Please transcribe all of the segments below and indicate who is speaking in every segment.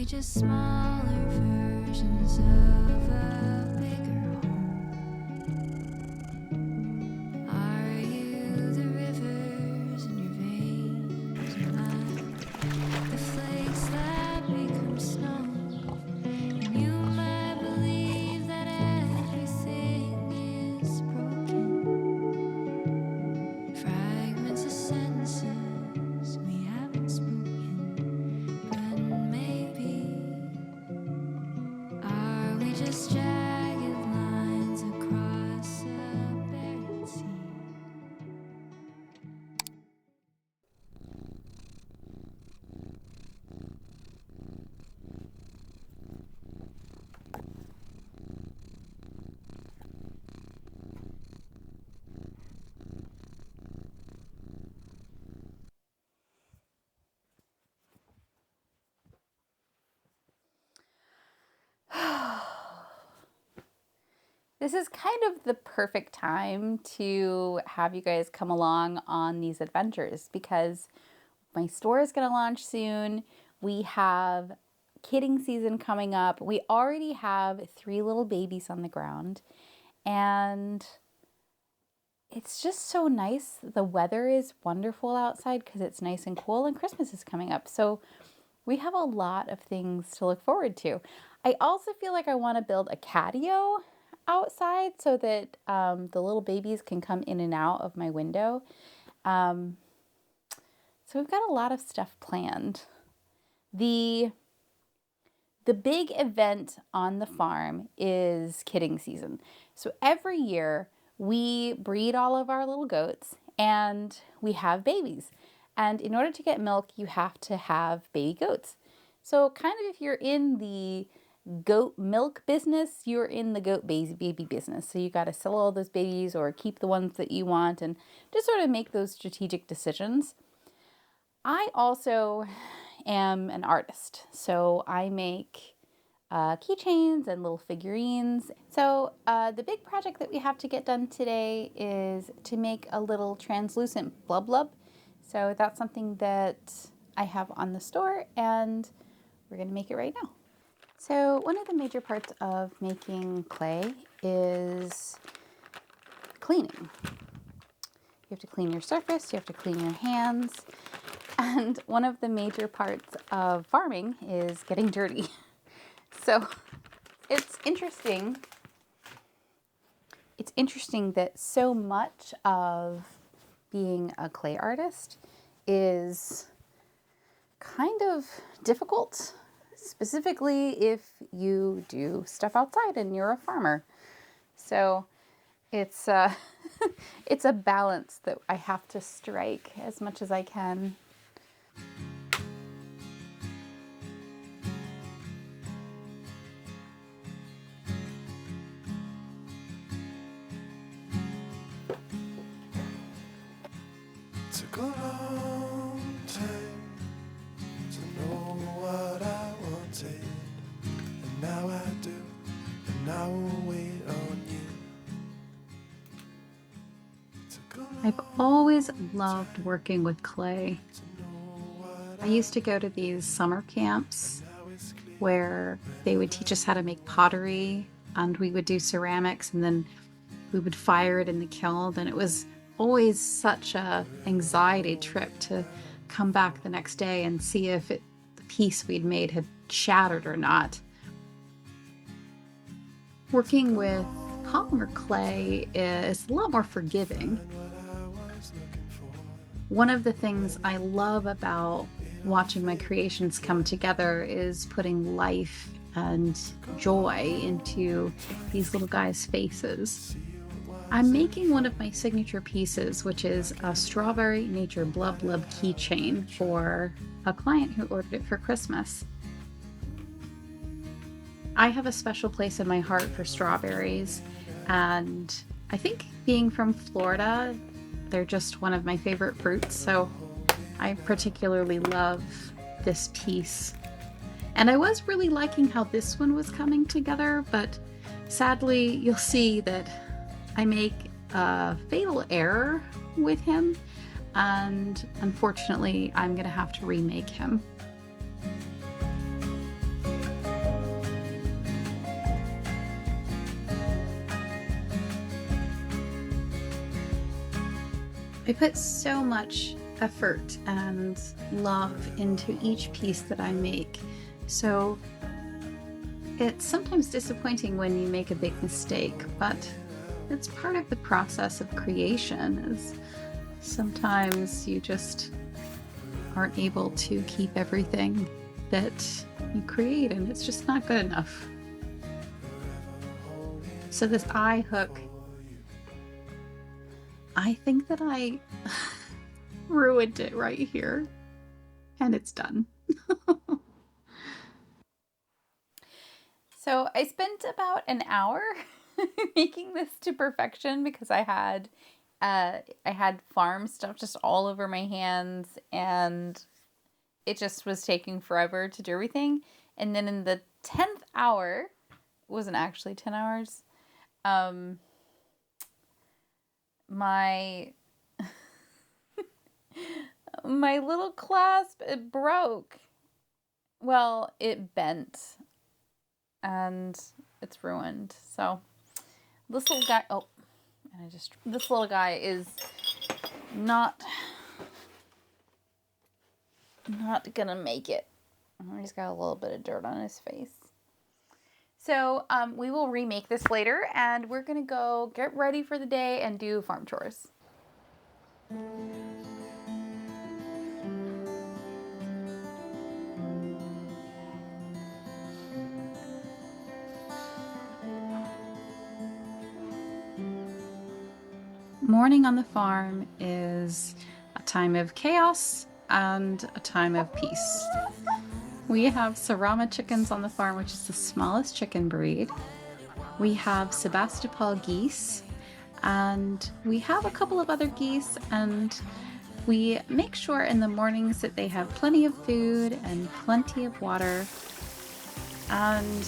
Speaker 1: we just smaller versions of a bigger home? Are you the rivers in your veins, and I the flakes that become snow? And you might believe that everything is broken, fragments of sentences we haven't spoken. But maybe, are we just jagged lines across a barren sea?
Speaker 2: This is kind of the perfect time to have you guys come along on these adventures because my store is going to launch soon. We have kidding season coming up. We already have 3 little babies on the ground, and it's just so nice. The weather is wonderful outside because it's nice and cool, and Christmas is coming up. So we have a lot of things to look forward to. I also feel like I want to build a catio outside so that the little babies can come in and out of my window. So we've got a lot of stuff planned. The big event on the farm is kidding season. So every year we breed all of our little goats and we have babies. And in order to get milk, you have to have baby goats. So kind of if you're in the goat milk business, you're in the goat baby business. So you got to sell all those babies or keep the ones that you want and just sort of make those strategic decisions. I also am an artist, so I make keychains and little figurines. So the big project that we have to get done today is to make a little translucent blub-blub. So that's something that I have on the store, and we're going to make it right now. So one of the major parts of making clay is cleaning. You have to clean your surface, you have to clean your hands, and one of the major parts of farming is getting dirty. So it's interesting. It's interesting that so much of being a clay artist is kind of difficult, specifically if you do stuff outside and you're a farmer. So it's it's a balance that I have to strike as much as I can.
Speaker 3: Took a long time to know what I wanted, and now I do, and I will wait on you.
Speaker 4: I've always loved working with clay. I used to go to these summer camps where they would teach us how to make pottery, and we would do ceramics, and then we would fire it in the kiln, and it was always such a anxiety trip to come back the next day and see if the piece we'd made had shattered or not. Working with polymer clay is a lot more forgiving. One of the things I love about watching my creations come together is putting life and joy into these little guys' faces. I'm making one of my signature pieces, which is a strawberry nature blub-blub keychain for a client who ordered it for Christmas. I have a special place in my heart for strawberries, and I think being from Florida, they're just one of my favorite fruits, so I particularly love this piece. And I was really liking how this one was coming together, but sadly you'll see that I make a fatal error with him, and unfortunately I'm gonna have to remake him. I put so much effort and love into each piece that I make. So it's sometimes disappointing when you make a big mistake, but it's part of the process of creation. Is sometimes you just aren't able to keep everything that you create, and it's just not good enough. So this eye hook, I think that I ruined it right here, and it's done.
Speaker 2: So I spent about an hour making this to perfection because I had farm stuff just all over my hands, and it just was taking forever to do everything. And then in the 10th hour, it wasn't actually 10 hours, my my little clasp, it broke. Well, it bent, and it's ruined. So this little guy, this little guy is not gonna make it. He's got a little bit of dirt on his face. So we will remake this later, and we're gonna go get ready for the day and do farm chores.
Speaker 4: Morning on the farm is a time of chaos and a time of peace. We have Sarama chickens on the farm, which is the smallest chicken breed. We have Sebastopol geese, and we have a couple of other geese, and we make sure in the mornings that they have plenty of food and plenty of water. And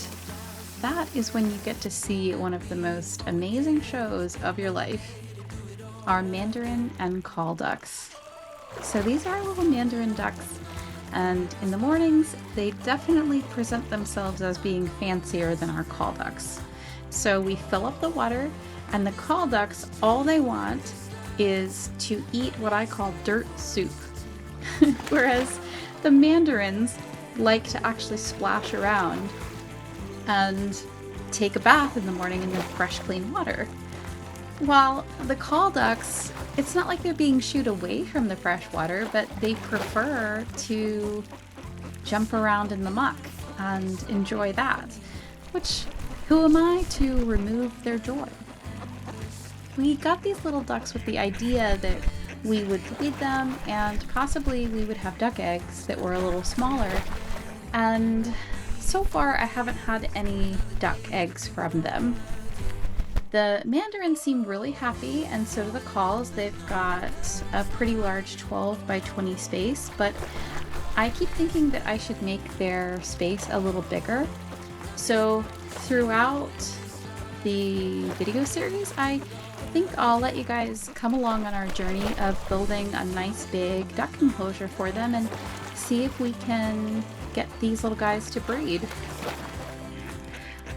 Speaker 4: that is when you get to see one of the most amazing shows of your life, our Mandarin and call ducks. So these are little Mandarin ducks, and in the mornings they definitely present themselves as being fancier than our call ducks. So we fill up the water, and the call ducks, all they want is to eat what I call dirt soup. Whereas the Mandarins like to actually splash around and take a bath in the morning in the fresh, clean water. While the call ducks, it's not like they're being shooed away from the fresh water, but they prefer to jump around in the muck and enjoy that, which, who am I to remove their joy? We got these little ducks with the idea that we would feed them, and possibly we would have duck eggs that were a little smaller, and so far I haven't had any duck eggs from them. The Mandarins seem really happy, and so do the calls. They've got a pretty large 12 by 20 space, but I keep thinking that I should make their space a little bigger. So throughout the video series, I think I'll let you guys come along on our journey of building a nice big duck enclosure for them and see if we can get these little guys to breed.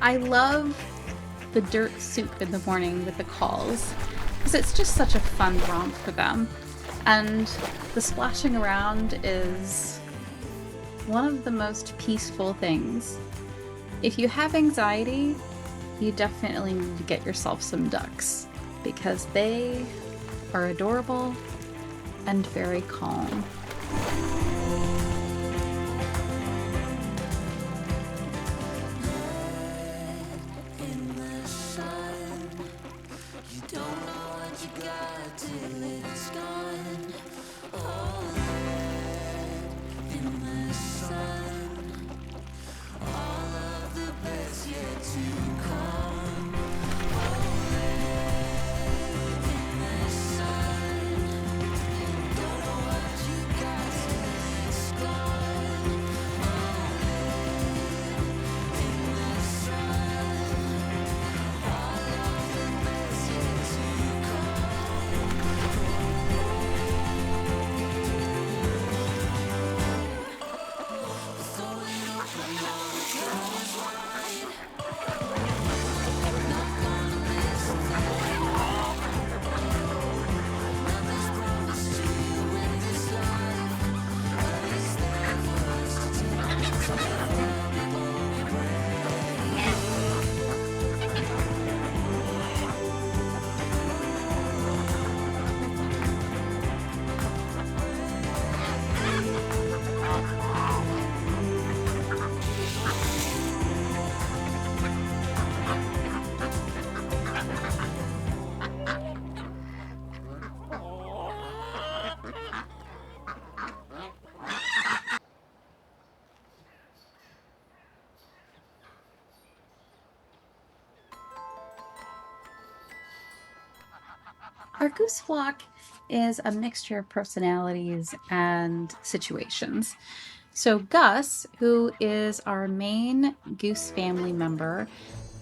Speaker 4: I love the dirt soup in the morning with the calls because it's just such a fun romp for them, and the splashing around is one of the most peaceful things. If you have anxiety, you definitely need to get yourself some ducks because they are adorable and very calm. Our goose flock is a mixture of personalities and situations. So Gus, who is our main goose family member,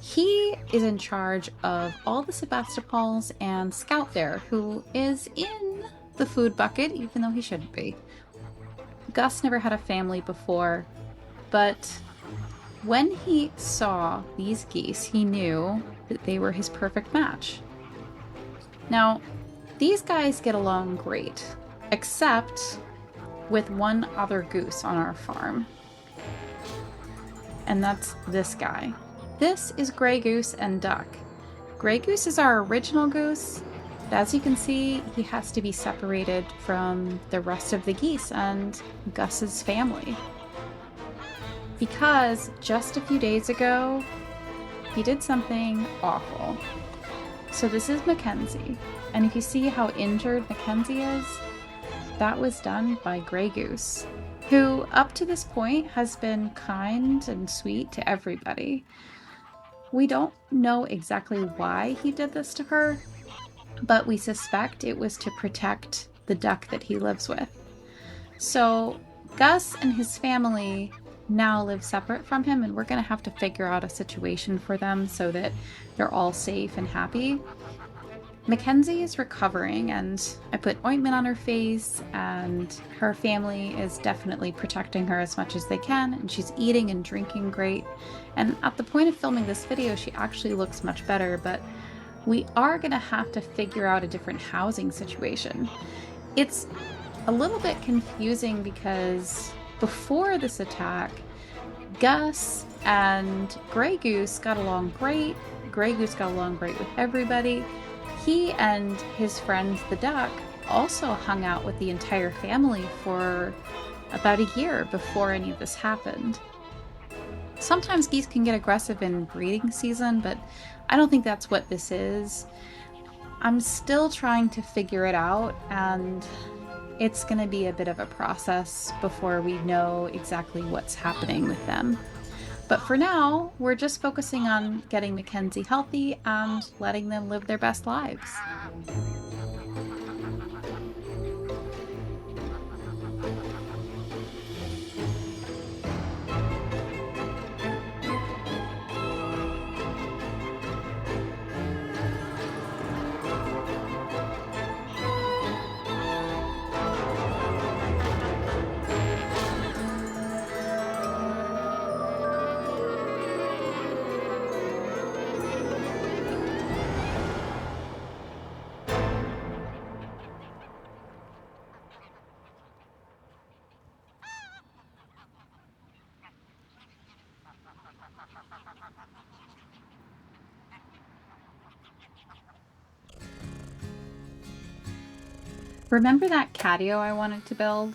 Speaker 4: he is in charge of all the Sebastopols and Scout there, who is in the food bucket, even though he shouldn't be. Gus never had a family before, but when he saw these geese, he knew that they were his perfect match. Now, these guys get along great, except with one other goose on our farm. And that's this guy. This is Gray Goose and Duck. Gray Goose is our original goose, but as you can see, he has to be separated from the rest of the geese and Gus's family. Because just a few days ago, he did something awful. So this is Mackenzie, and if you see how injured Mackenzie is, that was done by Gray Goose, who up to this point has been kind and sweet to everybody. We don't know exactly why he did this to her, but we suspect it was to protect the duck that he lives with. So Gus and his family now live separate from him, and we're going to have to figure out a situation for them so that they're all safe and happy. Mackenzie is recovering, and I put ointment on her face, and her family is definitely protecting her as much as they can, and she's eating and drinking great. And at the point of filming this video, she actually looks much better, but we are going to have to figure out a different housing situation. It's a little bit confusing because before this attack, Gus and Gray Goose got along great. Gray Goose got along great with everybody. He and his friend the duck also hung out with the entire family for about a year before any of this happened. Sometimes geese can get aggressive in breeding season, but I don't think that's what this is. I'm still trying to figure it out, and it's going to be a bit of a process before we know exactly what's happening with them. But for now, we're just focusing on getting Mackenzie healthy and letting them live their best lives. Remember that Catio I wanted to build?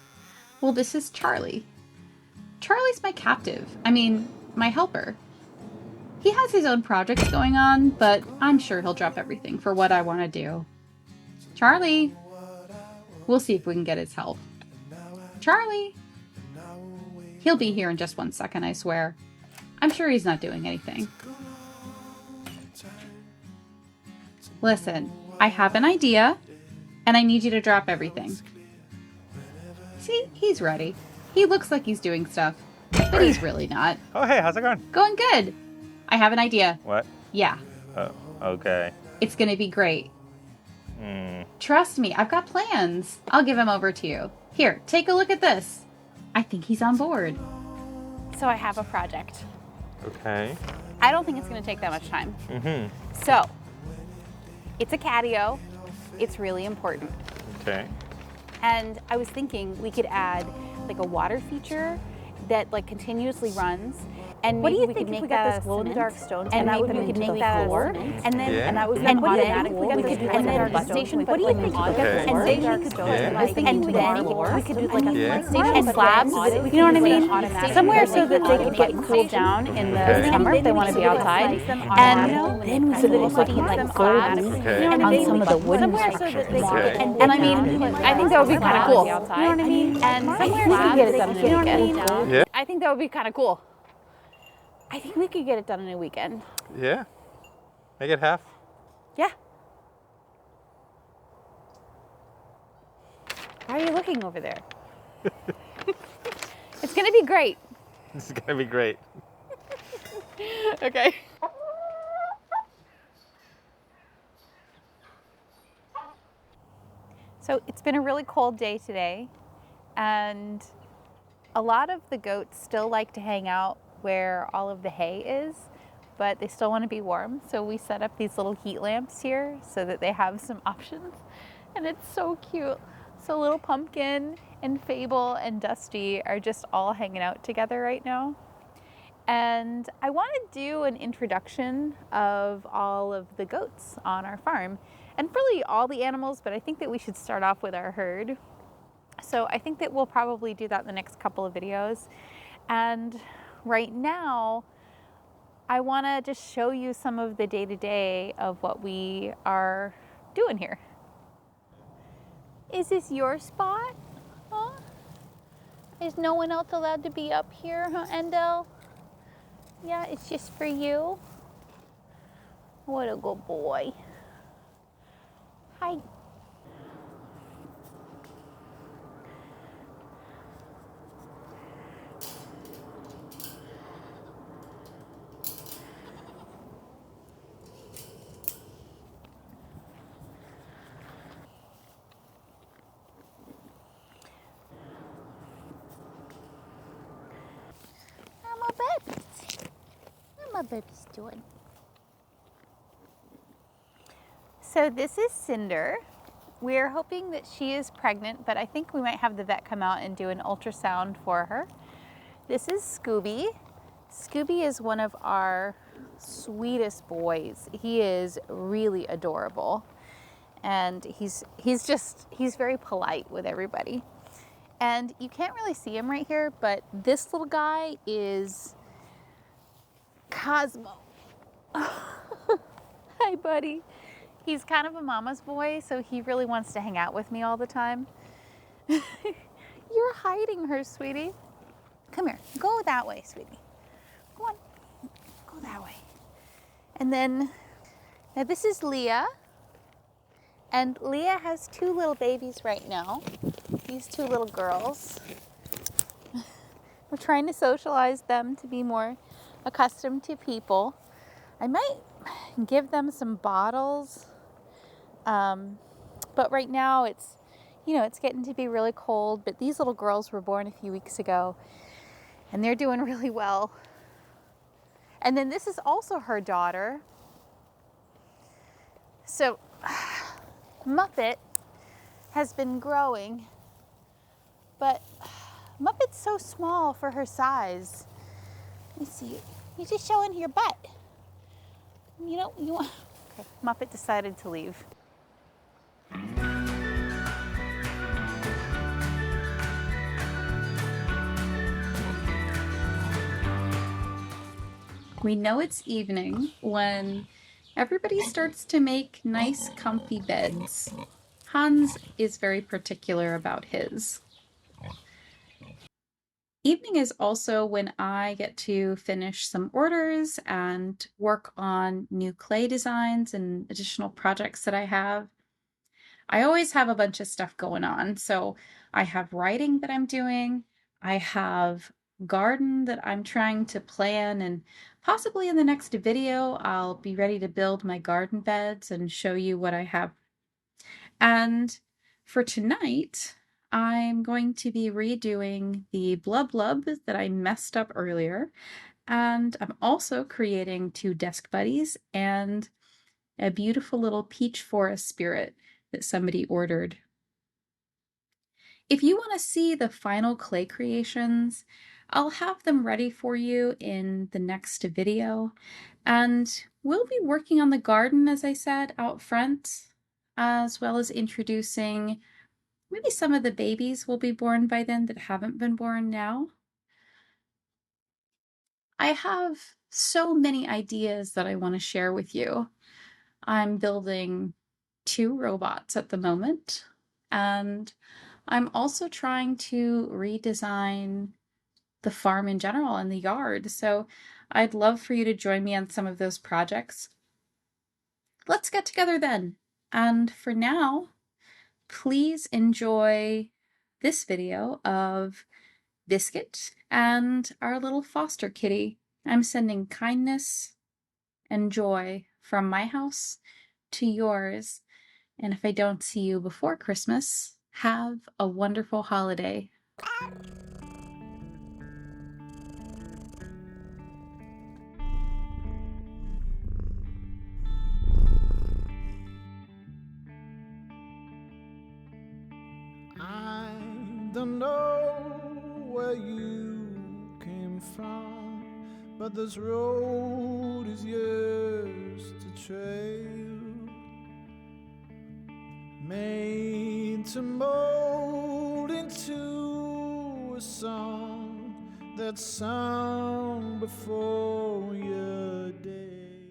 Speaker 4: Well, this is Charlie. Charlie's my captive. My helper. He has his own projects going on, but I'm sure he'll drop everything for what I want to do. Charlie! We'll see if we can get his help. Charlie! He'll be here in just 1 second, I swear. I'm sure he's not doing anything. Listen, I have an idea, and I need you to drop everything. See, he's ready. He looks like he's doing stuff, but he's really not.
Speaker 5: Oh, hey, how's it going?
Speaker 4: Going good. I have an idea.
Speaker 5: What?
Speaker 4: Yeah.
Speaker 5: Oh, okay.
Speaker 4: It's gonna be great. Trust me, I've got plans. I'll give him over to you. Here, take a look at this. I think he's on board.
Speaker 2: So I have a project.
Speaker 5: Okay.
Speaker 2: I don't think it's going to take that much time.
Speaker 5: Mm-hmm.
Speaker 2: So, it's a catio. It's really important.
Speaker 5: Okay.
Speaker 2: And I was thinking we could add like a water feature that like continuously runs. And
Speaker 6: What do
Speaker 2: maybe
Speaker 6: you
Speaker 2: we
Speaker 6: think
Speaker 2: could
Speaker 6: if
Speaker 2: make
Speaker 6: we got
Speaker 2: that
Speaker 6: this
Speaker 2: a
Speaker 6: glow-in-the-dark
Speaker 2: cement,
Speaker 6: stones
Speaker 2: and
Speaker 6: and
Speaker 2: maybe
Speaker 6: make them
Speaker 2: we could
Speaker 6: into
Speaker 2: make
Speaker 6: the
Speaker 2: that
Speaker 6: floor?
Speaker 2: a cement, and then
Speaker 5: Yeah.
Speaker 6: And that was
Speaker 2: and what do you
Speaker 6: automatic.
Speaker 2: think
Speaker 6: We
Speaker 2: we
Speaker 6: could
Speaker 2: could
Speaker 6: do
Speaker 2: do
Speaker 6: like
Speaker 2: and
Speaker 6: a
Speaker 2: then
Speaker 6: dark
Speaker 2: station
Speaker 6: stone.
Speaker 2: with
Speaker 6: What do you
Speaker 2: like
Speaker 6: think?
Speaker 2: an
Speaker 6: We got
Speaker 5: Okay.
Speaker 6: the
Speaker 2: and
Speaker 6: floor,
Speaker 2: then
Speaker 6: dark stones,
Speaker 5: Yeah.
Speaker 6: like
Speaker 2: I was thinking
Speaker 6: into
Speaker 2: then
Speaker 6: our floor.
Speaker 2: we could do like a
Speaker 5: Yeah.
Speaker 2: station
Speaker 6: And
Speaker 2: and slabs,
Speaker 6: slabs,
Speaker 2: you know what I mean?
Speaker 6: automatic.
Speaker 2: Somewhere so that they could get cooled down in the
Speaker 5: Okay.
Speaker 2: summer if they want to be outside. And
Speaker 6: then we could also put like gold
Speaker 5: Okay.
Speaker 6: on some of the wooden
Speaker 2: somewhere so that
Speaker 6: structures.
Speaker 2: they could
Speaker 5: Okay.
Speaker 2: get and I think that would be kind of cool. You know what I mean? And somewhere we could get it done in a weekend.
Speaker 5: Yeah.
Speaker 2: I think that would be kind of cool. I think we could get it done in a weekend.
Speaker 5: Yeah. Make it half.
Speaker 2: Yeah. Why are you looking over there? It's gonna be great.
Speaker 5: This is gonna be great.
Speaker 2: Okay. So it's been a really cold day today, and a lot of the goats still like to hang out where all of the hay is, but they still want to be warm. So we set up these little heat lamps here so that they have some options, and it's so cute. So little Pumpkin and Fable and Dusty are just all hanging out together right now. And I want to do an introduction of all of the goats on our farm, and really all the animals, but I think that we should start off with our herd. So I think that we'll probably do that in the next couple of videos. And right now, I want to just show you some of the day-to-day of what we are doing here. Is this your spot? Huh? Is no one else allowed to be up here, huh, Endel? Yeah, it's just for you. What a good boy. Hi. How my babies? How my babies doing? So this is Cinder. We're hoping that she is pregnant, but I think we might have the vet come out and do an ultrasound for her. This is Scooby. Scooby is one of our sweetest boys. He is really adorable, and he's very polite with everybody. And you can't really see him right here, but this little guy is Cosmo. Hi, buddy. He's kind of a mama's boy, so he really wants to hang out with me all the time. You're hiding her, sweetie. Come here. Go that way, sweetie. Go on. Go that way. And then, now this is Leah. And Leah has two little babies right now. These two little girls. We're trying to socialize them to be more accustomed to people. I might give them some bottles. But right now it's getting to be really cold, but these little girls were born a few weeks ago and they're doing really well. And then this is also her daughter. So Muppet has been growing, but Muppet's so small for her size. Let me see. You're just showing your butt. You want... Okay, Muppet decided to leave.
Speaker 4: We know it's evening when everybody starts to make nice, comfy beds. Hans is very particular about his. Evening is also when I get to finish some orders and work on new clay designs and additional projects that I have. I always have a bunch of stuff going on. So I have writing that I'm doing. I have garden that I'm trying to plan, and possibly in the next video, I'll be ready to build my garden beds and show you what I have. And for tonight, I'm going to be redoing the blub-blub that I messed up earlier. And I'm also creating two desk buddies and a beautiful little peach forest spirit that somebody ordered. If you want to see the final clay creations, I'll have them ready for you in the next video. And we'll be working on the garden, as I said, out front, as well as introducing maybe some of the babies will be born by then that haven't been born now. I have so many ideas that I want to share with you. I'm building 2 robots at the moment, and I'm also trying to redesign the farm in general and the yard. So I'd love for you to join me on some of those projects. Let's get together then. And for now, please enjoy this video of Biscuit and our little foster kitty. I'm sending kindness and joy from my house to yours. And if I don't see you before Christmas, have a wonderful holiday.
Speaker 3: I don't know where you came from, but this road is yours to trail, made to mold into a song that's sung before you.